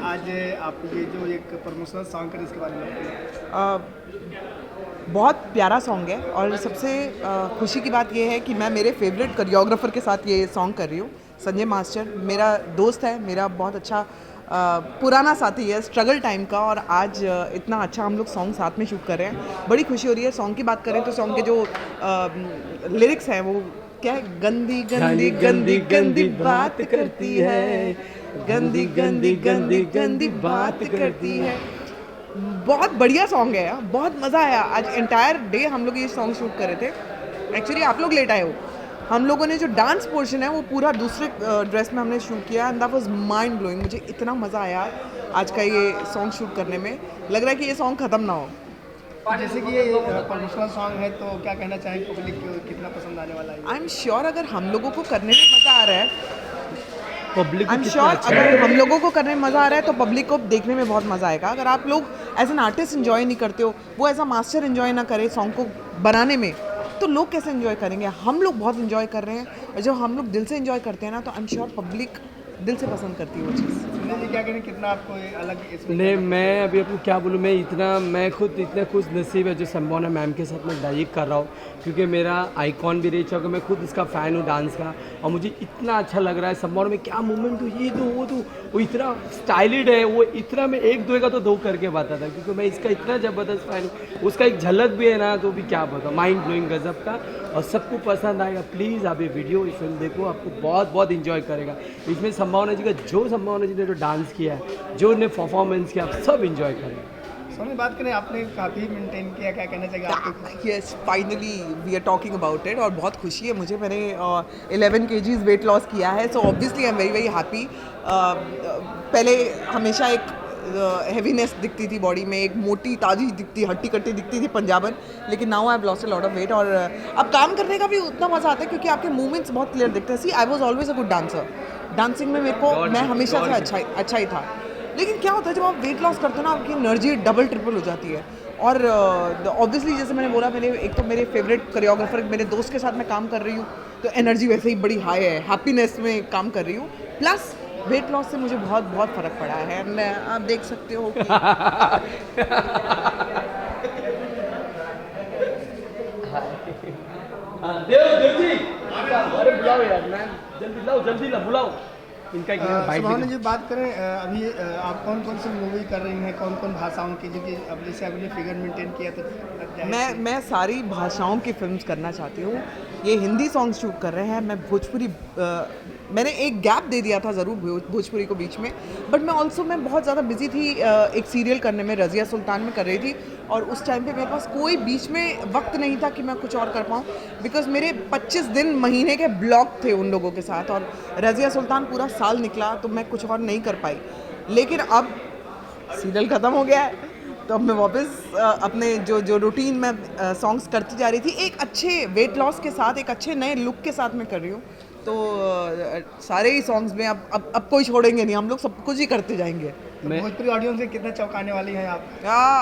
आज आप ये जो एक प्रमोशनल सॉन्ग करें इसके बारे में बहुत प्यारा सॉन्ग है और सबसे खुशी की बात यह है कि मैं मेरे फेवरेट कोरियोग्राफर के साथ ये सॉन्ग कर रही हूँ। संजय मास्टर मेरा दोस्त है, मेरा बहुत अच्छा पुराना साथी है स्ट्रगल टाइम का, और आज इतना अच्छा हम लोग सॉन्ग साथ में शूट कर रहे हैं। बड़ी खुशी हो रही है। सॉन्ग की बात करें तो सॉन्ग के जो लिरिक्स हैं वो क्या है, गंदी गंदी गंदी गंदी बात करती है, गंदी गंदी गंदी गंदी बात करती है। बहुत बढ़िया सॉन्ग है यार, बहुत मज़ा आया। आज एंटायर डे हम लोग ये सॉन्ग शूट कर रहे थे। एक्चुअली आप लोग लेट आए हो। हम लोगों ने जो डांस पोर्शन है वो पूरा दूसरे ड्रेस में हमने शूट किया and that was mind blowing. मुझे इतना मज़ा आया आज का ये सॉन्ग शूट करने में। लग रहा है कि ये सॉन्ग ख़त्म ना हो। जैसे कि ये प्रमोशनल सॉन्ग है तो क्या कहना चाहेंगे, पब्लिक को कितना पसंद आने वाला है? आई एम श्योर अगर हम लोगों को करने में मज़ा आ रहा है, पब्लिक आई एम श्योर अगर हम लोगों को करने में मज़ा आ रहा है तो पब्लिक को देखने में बहुत मज़ा आएगा। अगर आप लोग एज एन आर्टिस्ट इन्जॉय नहीं करते हो, वो एज अ मास्टर इन्जॉय ना करे सॉन्ग को बनाने में, तो लोग कैसे इन्जॉय करेंगे? हम लोग बहुत इन्जॉय कर रहे हैं, और जब हम लोग दिल से इन्जॉय करते हैं ना तो आई एम श्योर पब्लिक दिल से पसंद करती है वो चीज़। जी क्या कहें, कितना आपको ये अलग इसमें नहीं, मैं अभी आपको क्या बोलूँ, मैं खुद इतने खुश नसीब है जो संभावना मैम के साथ मैं डाइट कर रहा हूँ, क्योंकि मेरा आइकॉन भी रही चुका। मैं खुद उसका फ़ैन हूँ डांस का, और मुझे इतना अच्छा लग रहा है। संभावना में क्या मूवमेंट हुई, ये दो वो इतना स्टाइलिड है, वो इतना मैं एक दो का तो दो करके बताता था, क्योंकि मैं इसका इतना ज़बरदस्त फ़ैन हूँ। उसका एक झलक भी है ना, तो भी क्या बताऊँ, माइंड ब्लोइंग गजब का, और सबको पसंद आएगा। प्लीज़ आप ये वीडियो इस फिल्म देखो, आपको बहुत बहुत इंजॉय करेगा। इसमें संभावना जी का संभावना जी ने जो डांस किया है, जो उन्हें परफॉर्मेंस किया, आप सब इंजॉय करेंगे। सोनी, बात करें आपने काफ़ी मेंटेन किया, क्या कहना चाहिए आपको? Yes, finally we are talking about it, और बहुत खुशी है मुझे। मैंने 11 kgs वेट लॉस किया है, so obviously I am very very happy. पहले हमेशा एक हैवीनेस दिखती थी बॉडी में, एक मोटी ताजी दिखती, हट्टी कट्टी दिखती थी पंजाबन, लेकिन now I have lost a lot of weight. और अब काम करने का भी उतना मज़ा आता है क्योंकि आपके मूवमेंट्स बहुत क्लियर दिखते हैं। See, I was always a good dancer. Dancing में मेरे को मैं हमेशा से अच्छा ही था, लेकिन क्या होता है जब आप वेट लॉस करते हो ना, आपकी एनर्जी डबल ट्रिपल हो जाती है। और ऑब्वियसली जैसे मैंने बोला, मैंने एक तो मेरे फेवरेट कोरियोग्राफर मेरे दोस्त के साथ मैं काम कर रही हूँ, तो एनर्जी वैसे ही बड़ी हाई है, हैप्पीनेस में काम कर रही हूँ। प्लस वेट लॉस से मुझे बहुत बहुत फ़र्क पड़ा है, एंड आप देख सकते हो कि अरे बुलाओ यार मैम, जल्दी बुलाओ इनका एक सुभावना जी, बात करें अभी आप कौन कौन सी मूवी कर रही हैं, कौन कौन भाषाओं की? क्योंकि अब जैसे आपने फिगर मेंटेन किया तो मैं सारी भाषाओं की फिल्म्स करना चाहती हूँ। ये हिंदी सॉन्ग शूट कर रहे हैं, मैं भोजपुरी मैंने एक गैप दे दिया था ज़रूर भोजपुरी को बीच में, बट मैं बहुत ज़्यादा बिजी थी एक सीरियल करने में, रज़िया सुल्तान में कर रही थी, और उस टाइम पे मेरे पास कोई बीच में वक्त नहीं था कि मैं कुछ और कर पाऊँ, बिकॉज मेरे 25 दिन महीने के ब्लॉक थे उन लोगों के साथ, और रज़िया सुल्तान पूरा साल निकला तो मैं कुछ और नहीं कर पाई। लेकिन अब सीरियल ख़त्म हो गया है, तो अब मैं वापस अपने जो रूटीन में सॉन्ग्स करती जा रही थी, एक अच्छे वेट लॉस के साथ, एक अच्छे नए लुक के साथ मैं कर रही हूँ। तो सारे ही सॉन्ग्स में अब कोई छोड़ेंगे नहीं, हम लोग सब कुछ ही करते जाएंगे। तो भोजपुरी ऑडियंस से कितना चौंकाने वाली हैं आप?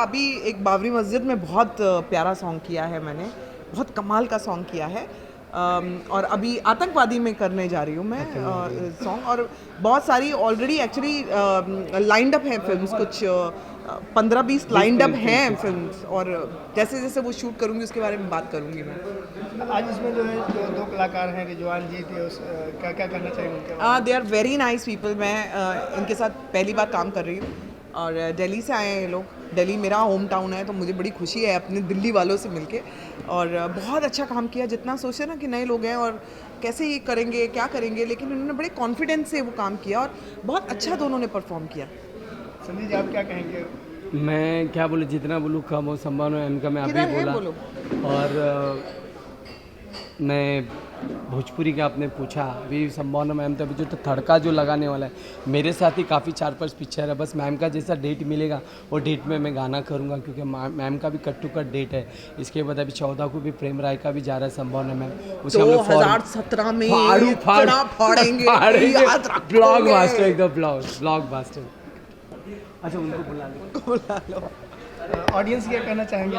अभी एक बाबरी मस्जिद में बहुत प्यारा सॉन्ग किया है मैंने, बहुत कमाल का सॉन्ग किया है। और अभी आतंकवादी में करने जा रही हूँ मैं सॉन्ग, और बहुत सारी ऑलरेडी एक्चुअली लाइंड अप हैं फिल्म्स, कुछ 15-20 लाइंड अप हैं फिल्म्स, और जैसे जैसे वो शूट करूँगी उसके बारे में बात करूँगी मैं। आज इसमें जो है जो दो कलाकार हैं, रिजवान जी थे, क्या क्या करना चाहिए? They are very nice people. मैं इनके साथ पहली बार काम कर रही हूँ, और दिल्ली से आए हैं ये लोग। दिल्ली मेरा होम टाउन है, तो मुझे बड़ी खुशी है अपने दिल्ली वालों से मिलके, और बहुत अच्छा काम किया। जितना सोचे ना कि नए लोग हैं और कैसे ये करेंगे, क्या करेंगे, लेकिन उन्होंने बड़े कॉन्फिडेंस से वो काम किया, और बहुत अच्छा दोनों ने परफॉर्म किया। संजय जी, आप क्या कहेंगे? मैं क्या बोलूँ, जितना बोलूँ कम हो। संभावना मैम का मैं अभी बोला, और मैं भोजपुरी का आपने पूछा, अभी संभावना मैम तो अभी जो तो तड़का जो लगाने वाला है, मेरे साथ ही काफ़ी 4-5 पिक्चर है। बस मैम का जैसा डेट मिलेगा वो डेट में मैं गाना करूँगा, क्योंकि मैम का भी कट टू कट डेट है। इसके बाद अभी 14 को भी प्रेम राय का भी जा रहा है संभावना मैम, उसे हम लोग 2017 में फाड़ेंगे ब्लॉग मास्टर, एकदम ब्लॉग मास्टर। अच्छा, उनको बुला लो। ऑडियंस क्या कहना चाहेंगे?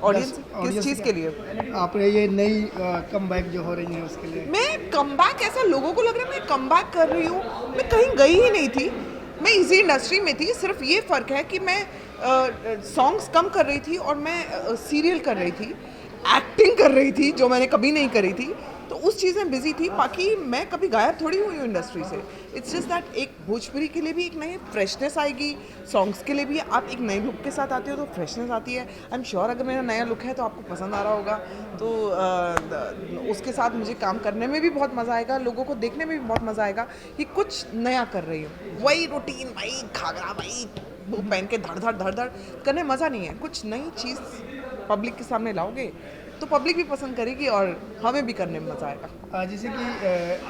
ऑडियंस किस चीज़ के लिए? आपने ये नई कम बैक जो हो रही है उसके लिए? मैं कम बैक, ऐसा लोगों को लग रहा है मैं कम बैक कर रही हूँ, मैं कहीं गई ही नहीं थी। मैं इसी इंडस्ट्री में थी, सिर्फ ये फ़र्क है कि मैं सॉन्ग्स कम कर रही थी और मैं सीरियल कर रही थी, एक्टिंग कर रही थी जो मैंने कभी नहीं करी थी, तो उस चीज़ में बिजी थी। बाकी मैं कभी गायब थोड़ी हुई हूँ इंडस्ट्री से। इट्स जस्ट दैट एक भोजपुरी के लिए भी एक नई फ्रेशनेस आएगी, सॉन्ग्स के लिए भी आप एक नए लुक के साथ आते हो तो फ्रेशनेस आती है। आई एम श्योर अगर मेरा नया लुक है तो आपको पसंद आ रहा होगा, तो उसके साथ मुझे काम करने में भी बहुत मज़ा आएगा, लोगों को देखने में भी बहुत मज़ा आएगा कि कुछ नया कर रही हूँ। वही रूटीन, वही घाघरा, वही वो पहन के धड़ धड़ करने मज़ा नहीं है। कुछ नई चीज़ पब्लिक के सामने लाओगे तो पब्लिक भी पसंद करेगी और हमें भी करने में मज़ा आएगा। जैसे कि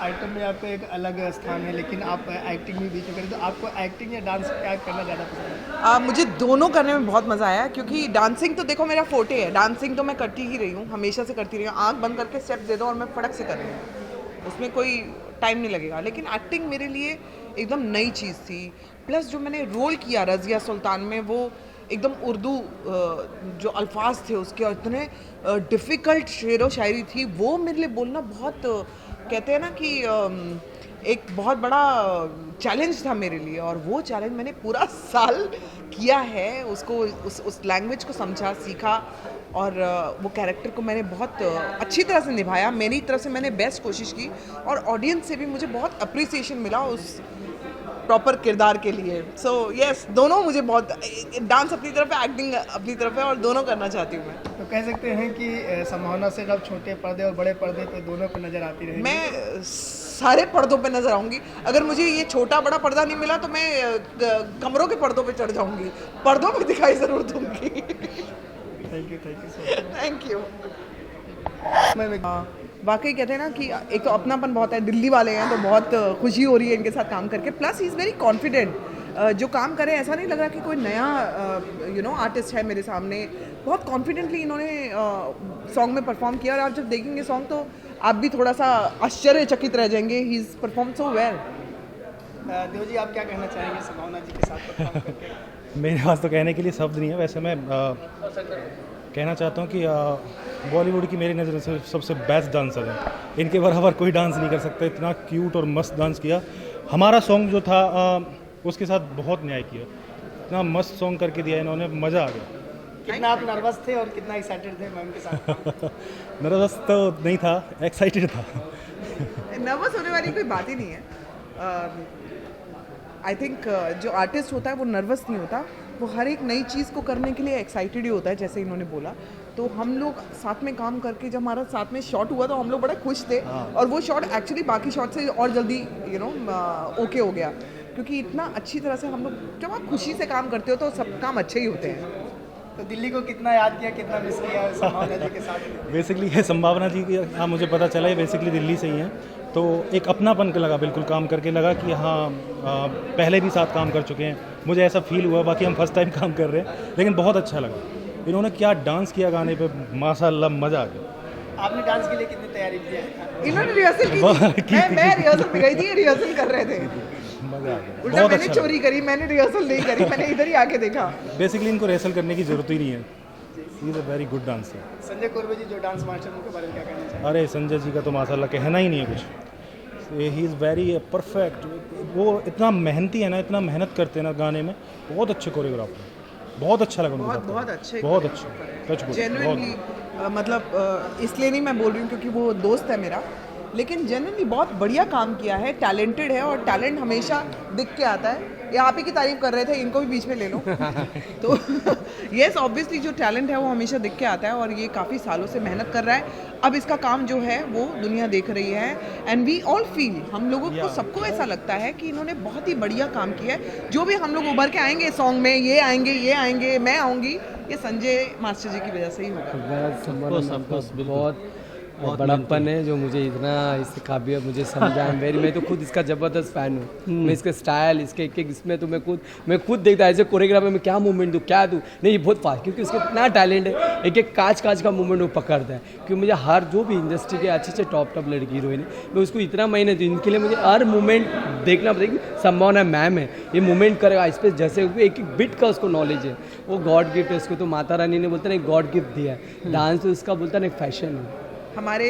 आइटम में आपका एक अलग स्थान है, लेकिन आप एक्टिंग भी बीच में करें, तो आपको एक्टिंग या डांस क्या करना ज़्यादा पसंद है? मुझे दोनों करने में बहुत मज़ा आया, क्योंकि डांसिंग तो देखो मेरा फोटे है, डांसिंग तो मैं करती ही रही हूँ, हमेशा से करती रही हूँ। आँख बंद करके स्टेप दे दो और मैं फटक से कर रही हूँ, उसमें कोई टाइम नहीं लगेगा। लेकिन एक्टिंग मेरे लिए एकदम नई चीज़ थी। प्लस जो मैंने रोल किया रज़िया सुल्तान में, वो एकदम उर्दू जो अल्फाज थे उसके और इतने डिफ़िकल्ट शेरो शायरी थी, वो मेरे लिए बोलना बहुत कहते हैं ना कि एक बहुत बड़ा चैलेंज था मेरे लिए। और वो चैलेंज मैंने पूरा साल किया है, उसको उस लैंग्वेज को समझा, सीखा, और वो कैरेक्टर को मैंने बहुत अच्छी तरह से निभाया। मेरी तरफ से मैंने बेस्ट कोशिश की और ऑडियंस से भी मुझे बहुत अप्रिसिएशन मिला उस प्रॉपर किरदार के लिए। सो यस, दोनों मुझे बहुत, डांस अपनी तरफ है, एक्टिंग अपनी तरफ है, और दोनों करना चाहती हूँ मैं। तो कह सकते हैं कि संभावना से अब छोटे पर्दे और बड़े पर्दे पे दोनों पे नज़र आती रहेगी। मैं सारे पर्दों पे नजर आऊंगी। अगर मुझे ये छोटा बड़ा पर्दा नहीं मिला तो मैं कमरों के पर्दों पे चढ़ जाऊंगी, पर्दों पे दिखाई ज़रूर दूंगी। Thank you so much. Thank you. वाकई कहते हैं ना कि एक तो अपनापन बहुत है, दिल्ली वाले हैं तो बहुत खुशी हो रही है इनके साथ काम करके। Plus he is very confident, जो काम करे ऐसा नहीं लग रहा कि कोई नया आर्टिस्ट है मेरे सामने। बहुत कॉन्फिडेंटली इन्होंने सॉन्ग में परफॉर्म किया, और आप जब देखेंगे सॉन्ग तो आप भी थोड़ा सा आश्चर्यचकित रह जाएंगे। He is perform so well. Dev ji, आप क्या कहना चाहेंगे संभावना जी के साथ परफॉर्म करके? मेरे पास तो कहने के लिए शब्द नहीं है। वैसे मैं कहना चाहता हूँ कि बॉलीवुड की मेरी नज़र से सबसे बेस्ट डांसर है, इनके बराबर कोई डांस नहीं कर सकता। इतना क्यूट और मस्त डांस किया। हमारा सॉन्ग जो था उसके साथ बहुत न्याय किया, इतना मस्त सॉन्ग करके दिया इन्होंने, मज़ा आ गया। कितना आप नर्वस थे और कितना एक्साइटेड थे मैम के साथ? नर्वस तो नहीं था, एक्साइटेड था। नर्वस होने वाली कोई बात ही नहीं है। आई थिंक जो आर्टिस्ट होता है वो नर्वस नहीं होता, वो हर एक नई चीज़ को करने के लिए एक्साइटेड ही होता है, जैसे इन्होंने बोला। तो हम लोग साथ में काम करके जब हमारा साथ में शॉट हुआ तो हम लोग बड़े खुश थे। और वो शॉट एक्चुअली बाकी शॉट से और जल्दी ओके हो गया, क्योंकि इतना अच्छी तरह से हम लोग, जब आप खुशी से काम करते हो तो सब काम अच्छे ही होते हैं। तो दिल्ली को कितना याद किया, कितना मिस किया संभावना जी के साथ? बेसिकली ये संभावना जी की, हाँ मुझे पता चला ये बेसिकली दिल्ली से ही हैं, तो एक अपनापन का लगा, बिल्कुल काम करके लगा कि हाँ पहले भी साथ काम कर चुके हैं, मुझे ऐसा फील हुआ। बाकी हम फर्स्ट टाइम काम कर रहे हैं, लेकिन बहुत अच्छा लगा। इन्होंने क्या डांस किया गाने पे, माशाल्लाह मज़ा आ गया। आपने डांस के लिए कितनी तैयारी की है? इन्होंने रिहर्सल की थी, मैं रिहर्सल में गई थी, रिहर्सल कर रहे थे। मज़ा आ गया, उल्टा बहुत मैंने अच्छा चोरी करी, मैंने रिहर्सल नहीं करी, मैंने इधर ही आके देखा। बेसिकली इनको रिहर्सल करने की ज़रूरत ही नहीं है, he is a very good dancer. Sanjay Kurve ji जो डांस मास्टर, उनके बारे में क्या कहना चाहिए? अरे संजय जी का तो माशाल्लाह कहना ही नहीं है कुछ। He is very perfect. वो इतना मेहनती है ना, इतना मेहनत करते हैं ना गाने में, बहुत अच्छे कोरियोग्राफर, बहुत अच्छा लगा उनको। बहुत अच्छे, बहुत अच्छे, सच बोल, जेन्युइनली। मतलब इसलिए नहीं मैं बोल रही हूँ क्योंकि वो दोस्त है मेरा, लेकिन जेन्युइनली बहुत बढ़िया काम किया है, टैलेंटेड है, और टैलेंट हमेशा दिख के आता है। ये आप ही की तारीफ कर रहे थे, इनको भी बीच में ले लो। तो यस, ऑब्वियसली जो टैलेंट है वो हमेशा दिख के आता है, और ये काफ़ी सालों से मेहनत कर रहा है। अब इसका काम जो है वो दुनिया देख रही है, एंड वी ऑल फील, हम लोगों को सबको ऐसा लगता है कि इन्होंने बहुत ही बढ़िया काम किया है। जो भी हम लोग उभर के आएंगे सॉन्ग में, ये आएंगे, मैं आऊँगी, ये संजय मास्टर जी की वजह से ही होगा। बहुत बड़प्पन है जो मुझे इतना इससे काबिलियत मुझे समझा है। मैं तो खुद इसका ज़बरदस्त फ़ैन हूँ। मैं इसके स्टाइल, इसके एक इसमें तो मैं खुद देखता एज ए कोरियोग्राफर में क्या मूवमेंट दूँ, क्या दूँ, नहीं ये बहुत फास्ट, क्योंकि उसका इतना टैलेंट है। एक काज का मूवमेंट वो पकड़ता है। क्योंकि मुझे हर जो भी इंडस्ट्री के अच्छे टॉप लड़की हीरोइन है, मैं उसको इतना मेहनत दूँ, इनके लिए मुझे हर मूवमेंट देखना पड़ेगा। संभावना मैम है, ये मूवमेंट करेगा इस पर, जैसे एक बिट का उसको नॉलेज है, वो गॉड गिफ्ट है उसको। तो माता रानी ने बोलते ना गॉड गिफ्ट दिया है। डांस उसका बोलता ना एक फैशन है, हमारे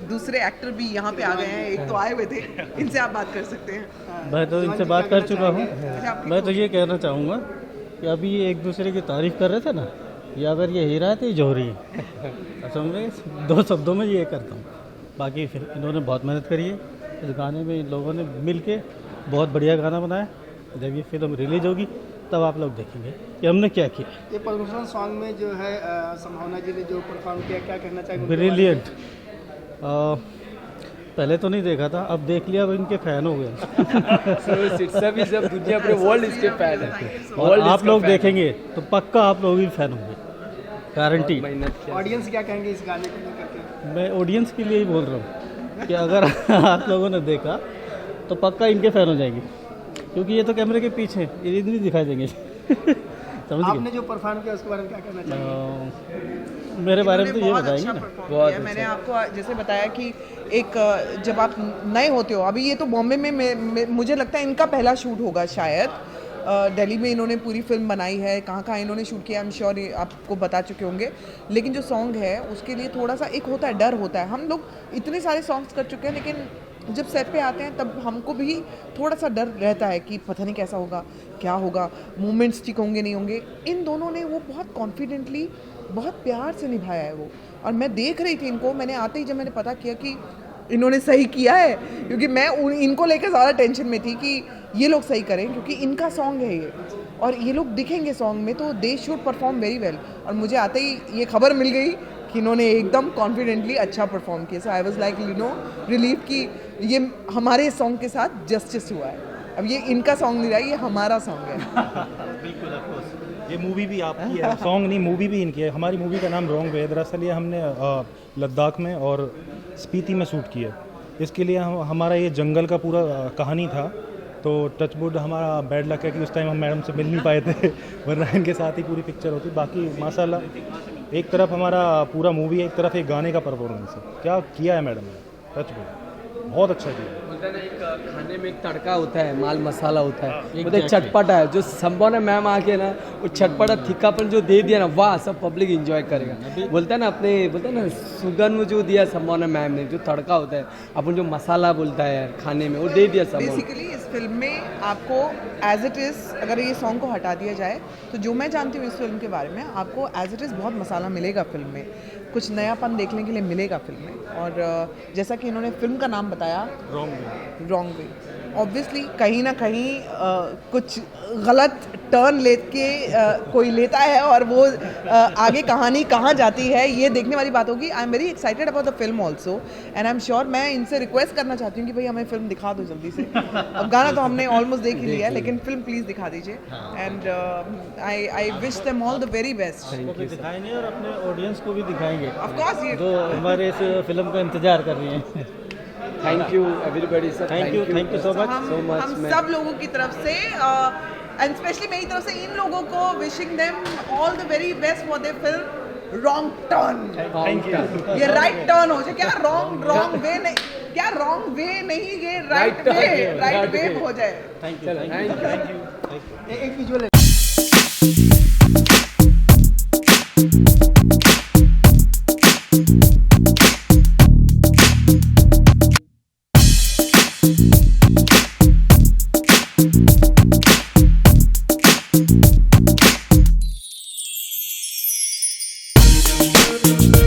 दूसरे एक्टर भी यहाँ पे आ गए हैं, एक तो आए हुए थे, इनसे आप बात कर सकते हैं। मैं तो इनसे बात कर चुका हूँ। अच्छा, आप मैं तो ये कहना चाहूँगा कि अभी ये एक दूसरे की तारीफ़ कर रहे थे ना, ये अगर ये हीरा है तो ये जौहरी है। असल में 2 शब्दों में ये करता हूँ। बाकी फिर इन्होंने बहुत मेहनत करी है इस गाने में, इन लोगों ने मिल के बहुत बढ़िया गाना बनाया। जब ये फिल्म रिलीज होगी तब आप लोग देखेंगे कि हमने क्या किया। ये प्रमोशनल सॉन्ग में जो है संभावना जी ने जो परफॉर्म किया, क्या कहना चाहेंगे उनके बारे में? ब्रिलियंट। पहले तो नहीं देखा था, अब देख लिया, अब इनके फ़ैन हो गए। सभी सब दुनिया पूरे वर्ल्ड इसके फैन है। और आप लोग देखेंगे तो पक्का आप लोग भी फैन होंगे, गारंटी। मेहनत किया। ऑडियंस क्या कहेंगे इस गाने को लेकर के? मैं ऑडियंस के लिए ही बोल रहा हूँ कि अगर आप लोगों ने देखा तो पक्का इनके फ़ैन हो जाएंगे, क्योंकि ये तो कैमरे के पीछे हैं, ये नहीं दिखाई देंगे। समझ गए? आपने जो परफॉर्म किया उसके बारे में क्या कहना चाहेंगे? मेरे बारे में तो ये बहुत बताएंगे अच्छा ना। perform बहुत किया। मैंने आपको जैसे बताया कि एक जब आप नए होते हो, अभी ये तो बॉम्बे में मुझे लगता है इनका पहला शूट होगा शायद। दिल्ली में इन्होंने पूरी फिल्म बनाई है, कहाँ कहाँ इन्होंने शूट किया, आई एम श्योर आपको बता चुके होंगे। लेकिन जो सॉन्ग है उसके लिए थोड़ा सा एक होता है, डर होता है। हम लोग इतने सारे सॉन्ग्स कर चुके हैं, लेकिन जब सेट पे आते हैं तब हमको भी थोड़ा सा डर रहता है कि पता नहीं कैसा होगा, क्या होगा, मूवमेंट्स ठीक होंगे नहीं होंगे। इन दोनों ने वो बहुत कॉन्फिडेंटली, बहुत प्यार से निभाया है वो। और मैं देख रही थी इनको, मैंने आते ही जब मैंने पता किया कि इन्होंने सही किया है, क्योंकि मैं इनको लेकर ज़्यादा टेंशन में थी कि ये लोग सही करें, क्योंकि इनका सॉन्ग है ये और ये लोग दिखेंगे सॉन्ग में तो they should perform very well. और मुझे आते ही ये खबर मिल गई कि इन्होंने एकदम कॉन्फिडेंटली अच्छा परफॉर्म किया। सो आई वाज लाइक रिलीव कि ये हमारे सॉन्ग के साथ जस्टिस हुआ है। अब ये इनका सॉन्ग नहीं रहा, ये हमारा सॉन्ग है। बिल्कुल, ऑफ कोर्स। ये मूवी भी आपकी है, सॉन्ग नहीं, मूवी भी इनकी है। हमारी मूवी का नाम रॉन्ग वे है। दरअसल ये हमने लद्दाख में और स्पीति में शूट किया। इसके लिए हमारा ये जंगल का पूरा कहानी था। तो टचवुड हमारा बैड लक है कि उस टाइम हम मैडम से मिल नहीं पाए थे, वरना इनके साथ ही पूरी पिक्चर होती। बाकी माशाल्लाह एक तरफ हमारा पूरा मूवी है, एक तरफ एक गाने का परफॉर्मेंस है। क्या किया है मैडम ने, टचवुड बहुत अच्छा किया। बोलते हैं ना, एक खाने में एक तड़का होता है, माल मसाला होता है, वो एक चटपटा है। जो संभावना मैम आके ना वो चटपटा थिक्कापन जो दे दिया ना, वाह, सब पब्लिक एंजॉय करेगा। बोलते हैं ना, अपने बोलते हैं ना, सुगंध जो दिया संभावना मैम ने, जो तड़का होता है, अपन जो मसाला बोलता है यार खाने में, वो दे दिया संभावना। बेसिकली इस फिल्म में आपको एज इट इज़, अगर ये सॉन्ग को हटा दिया जाए तो जो मैं जानती हूँ इस फिल्म के बारे में, आपको एज इट इज़ बहुत मसाला मिलेगा फिल्म में, कुछ नयापन देखने के लिए मिलेगा फिल्म में। और जैसा कि इन्होंने फिल्म का नाम बताया, रॉन्ग वे, ऑब्वियसली कहीं ना कहीं कुछ गलत टर्न लेके कोई लेता है और वो आगे कहानी कहाँ जाती है ये देखने वाली बात होगी। I am very excited about the film also and I am sure, मैं इनसे रिक्वेस्ट करना चाहती हूँ कि भाई हमें फिल्म दिखा दो जल्दी से। अब गाना तो हमने ऑलमोस्ट देख ही लिया है, लेकिन फिल्म प्लीज़ दिखा दीजिए। And I wish them all the very best. दिखाएंगे और अपने ऑडियंस को भी दिखाएंगे, ऑफ कोर्स ये जो हमारे इस फिल्म का इंतजार कर रही हैं। Thank you everybody sir, thank you so much. हम सब लोगों की तरफ से एंड स्पेशली मेरी तरफ से इन लोगों को wishing them all the very best for their film wrong turn. ये राइट टर्न हो जाए, क्या रॉन्ग वे नहीं, क्या रॉन्ग वे नहीं, ये राइट वे हो जाए। Thank you. एक विजुअल Thank you.